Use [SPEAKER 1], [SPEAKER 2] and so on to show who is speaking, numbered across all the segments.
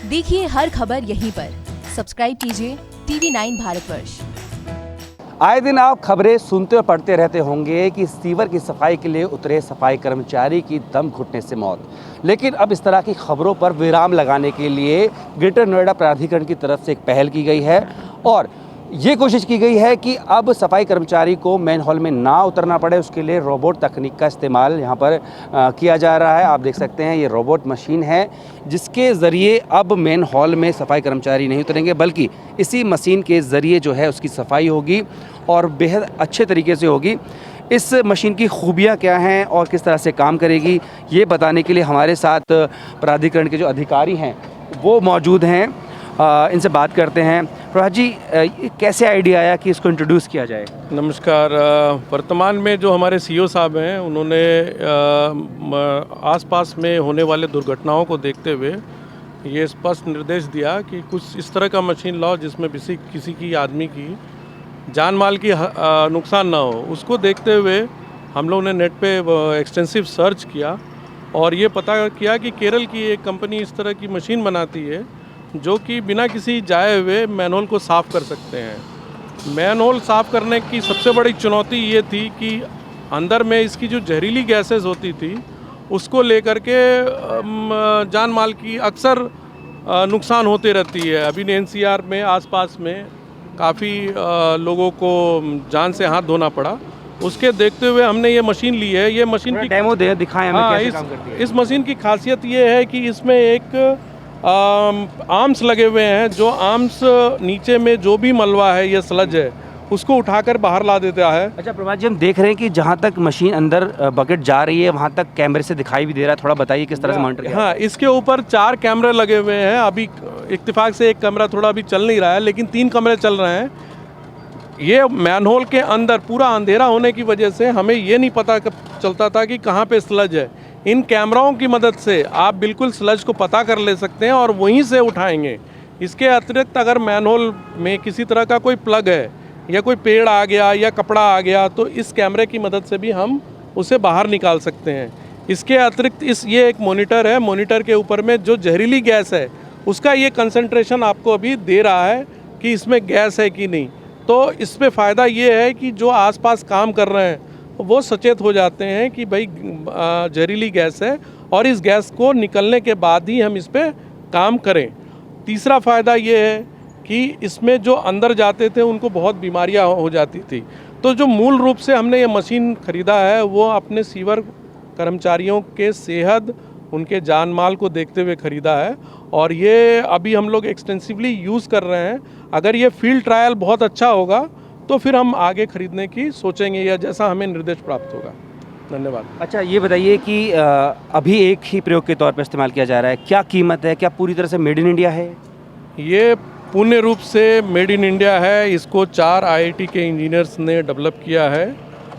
[SPEAKER 1] देखिए हर खबर यहीं पर। सब्सक्राइब कीजिए TV9 भारतवर्ष।
[SPEAKER 2] आए दिन आप खबरें सुनते और पढ़ते रहते होंगे कि सीवर की सफाई के लिए उतरे सफाई कर्मचारी की दम घुटने से मौत। लेकिन अब इस तरह की खबरों पर विराम लगाने के लिए ग्रेटर नोएडा प्राधिकरण की तरफ से एक पहल की गई है और ये कोशिश की गई है कि अब सफाई कर्मचारी को मेन हॉल में ना उतरना पड़े। उसके लिए रोबोट तकनीक का इस्तेमाल यहाँ पर किया जा रहा है। आप देख सकते हैं ये रोबोट मशीन है जिसके ज़रिए अब मेन हॉल में सफाई कर्मचारी नहीं उतरेंगे, बल्कि इसी मशीन के ज़रिए जो है उसकी सफाई होगी और बेहद अच्छे तरीके से होगी। इस मशीन की खूबियाँ क्या हैं और किस तरह से काम करेगी, ये बताने के लिए हमारे साथ प्राधिकरण के जो अधिकारी हैं वो मौजूद हैं। इनसे बात करते हैं। प्रभात जी, कैसे आइडिया आया कि इसको इंट्रोड्यूस किया जाए?
[SPEAKER 3] नमस्कार। वर्तमान में जो हमारे सीईओ साहब हैं उन्होंने आसपास में होने वाले दुर्घटनाओं को देखते हुए ये स्पष्ट निर्देश दिया कि कुछ इस तरह का मशीन लाओ जिसमें किसी की आदमी की जान माल की नुकसान ना हो। उसको देखते हुए हम लोगों ने नेट पे एक्सटेंसिव सर्च किया और ये पता किया कि केरल की एक कंपनी इस तरह की मशीन बनाती है जो कि बिना किसी जाए हुए मैनहोल को साफ़ कर सकते हैं। मैनहोल साफ़ करने की सबसे बड़ी चुनौती ये थी कि अंदर में इसकी जो जहरीली गैसेस होती थी उसको लेकर के जान माल की अक्सर नुकसान होते रहती है। अभी एनसीआर में आसपास में काफ़ी लोगों को जान से हाथ धोना पड़ा। उसके देखते हुए हमने ये मशीन ली है। ये मशीन की
[SPEAKER 2] डेमो दिखाएं हमें कैसे काम करती है।
[SPEAKER 3] इस मशीन की खासियत ये है कि इसमें एक आर्म्स लगे हुए हैं। जो आर्म्स नीचे में जो भी मलबा है या स्लज है उसको उठाकर बाहर ला देता है।
[SPEAKER 2] अच्छा प्रभात जी, हम देख रहे हैं कि जहाँ तक मशीन अंदर बकेट जा रही है वहाँ तक कैमरे से दिखाई भी दे रहा है। थोड़ा बताइए किस तरह से मॉनिटर किया?
[SPEAKER 3] हाँ, इसके ऊपर 4 कैमरे लगे हुए हैं। अभी इत्तेफाक से एक कैमरा थोड़ा अभी चल नहीं रहा है, लेकिन 3 कैमरे चल रहे हैं। ये मैनहोल के अंदर पूरा अंधेरा होने की वजह से हमें ये नहीं पता चलता था कि कहाँ पे स्लज है। इन कैमराओं की मदद से आप बिल्कुल स्लज को पता कर ले सकते हैं और वहीं से उठाएंगे। इसके अतिरिक्त अगर मैनहोल में किसी तरह का कोई प्लग है या कोई पेड़ आ गया या कपड़ा आ गया तो इस कैमरे की मदद से भी हम उसे बाहर निकाल सकते हैं। इसके अतिरिक्त ये एक मॉनिटर है। मॉनिटर के ऊपर में जो जहरीली गैस है उसका ये कंसंट्रेशन आपको अभी दे रहा है कि इसमें गैस है कि नहीं। तो इसमें फ़ायदा ये है कि जो आसपास काम कर रहे हैं वो सचेत हो जाते हैं कि भाई जहरीली गैस है और इस गैस को निकलने के बाद ही हम इस पर काम करें। तीसरा फ़ायदा ये है कि इसमें जो अंदर जाते थे उनको बहुत बीमारियां हो जाती थी। तो जो मूल रूप से हमने ये मशीन ख़रीदा है वो अपने सीवर कर्मचारियों के सेहत, उनके जान माल को देखते हुए ख़रीदा है और ये अभी हम लोग एक्सटेंसिवली यूज़ कर रहे हैं। अगर ये फील्ड ट्रायल बहुत अच्छा होगा तो फिर हम आगे खरीदने की सोचेंगे या जैसा हमें निर्देश प्राप्त होगा। धन्यवाद।
[SPEAKER 2] अच्छा ये बताइए कि अभी एक ही प्रयोग के तौर पर इस्तेमाल किया जा रहा है, क्या कीमत है, क्या पूरी तरह से मेड इन इंडिया है?
[SPEAKER 3] ये पूर्ण रूप से मेड इन इंडिया है। इसको 4 IIT के इंजीनियर्स ने डेवलप किया है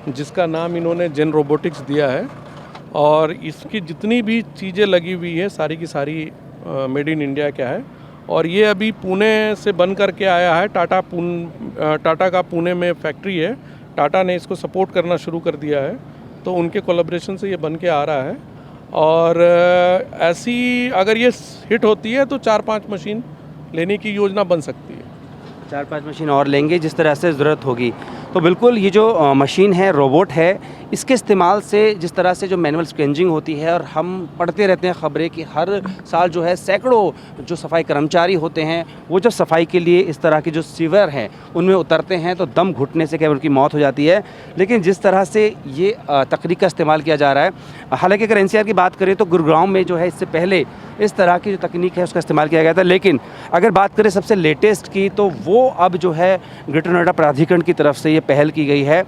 [SPEAKER 3] जिसका नाम इन्होंने जेन रोबोटिक्स दिया है और इसकी जितनी भी चीज़ें लगी हुई है सारी की सारी मेड इन इंडिया क्या है। और ये अभी पुणे से बन करके आया है। टाटा का पुणे में फैक्ट्री है। टाटा ने इसको सपोर्ट करना शुरू कर दिया है तो उनके कोलैबोरेशन से ये बन के आ रहा है। और ऐसी अगर ये हिट होती है तो 4-5 मशीन लेने की योजना बन सकती है।
[SPEAKER 2] 4-5 मशीन और लेंगे जिस तरह से ज़रूरत होगी। तो बिल्कुल ये जो मशीन है, रोबोट है, इसके इस्तेमाल से जिस तरह से जो मैनुअल स्क्वेंजिंग होती है और हम पढ़ते रहते हैं खबरें कि हर साल जो है सैकड़ों जो सफाई कर्मचारी होते हैं वो जब सफाई के लिए इस तरह की जो सीवर हैं उनमें उतरते हैं तो दम घुटने से केवल उनकी मौत हो जाती है। लेकिन जिस तरह से ये तकनीक का इस्तेमाल किया जा रहा है, हालांकि अगर NCR की बात करें तो गुरुग्राम में जो है इससे पहले इस तरह की जो तकनीक है उसका इस्तेमाल किया गया था। लेकिन अगर बात करें सबसे लेटेस्ट की तो वो अब जो है ग्रेटर नोएडा प्राधिकरण की तरफ से ये पहल की गई है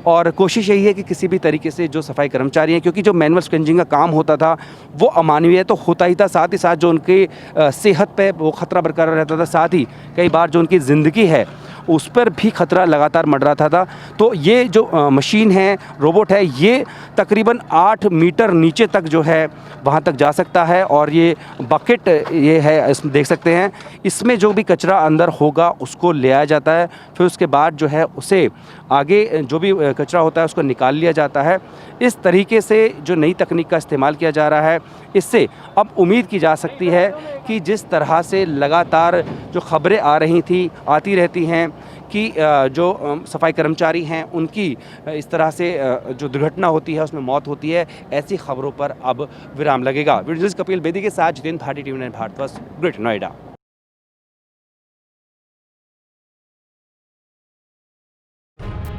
[SPEAKER 2] और कोशिश यही है कि किसी भी तरीके से जो सफाई कर्मचारी हैं, क्योंकि जो मैनुअल स्क्वेंजिंग का काम होता था वो अमानवीय तो होता ही था, साथ ही साथ जो उनकी सेहत पे वो ख़तरा बरकरार रहता था, साथ ही कई बार जो उनकी ज़िंदगी है उस पर भी खतरा लगातार मंडराता था। तो ये जो मशीन है, रोबोट है, ये तकरीबन 8 मीटर नीचे तक जो है वहाँ तक जा सकता है। और ये बकेट ये है, इसमें देख सकते हैं, इसमें जो भी कचरा अंदर होगा उसको ले आया जाता है, फिर उसके बाद जो है उसे आगे जो भी कचरा होता है उसको निकाल लिया जाता है। इस तरीके से जो नई तकनीक का इस्तेमाल किया जा रहा है, इससे अब उम्मीद की जा सकती है कि जिस तरह से लगातार जो खबरें आ रही थी, आती रहती हैं कि जो सफाई कर्मचारी हैं उनकी इस तरह से जो दुर्घटना होती है उसमें मौत होती है, ऐसी खबरों पर अब विराम लगेगा। वीडियो जर्नलिस्ट कपिल बेदी के साथ जितेंद्र भाटी, TV9 भारतवर्ष, ग्रेटर नोएडा।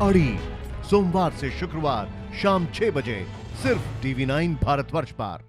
[SPEAKER 4] अड़ी सोमवार से शुक्रवार शाम 6 बजे सिर्फ TV9 भारतवर्ष पर।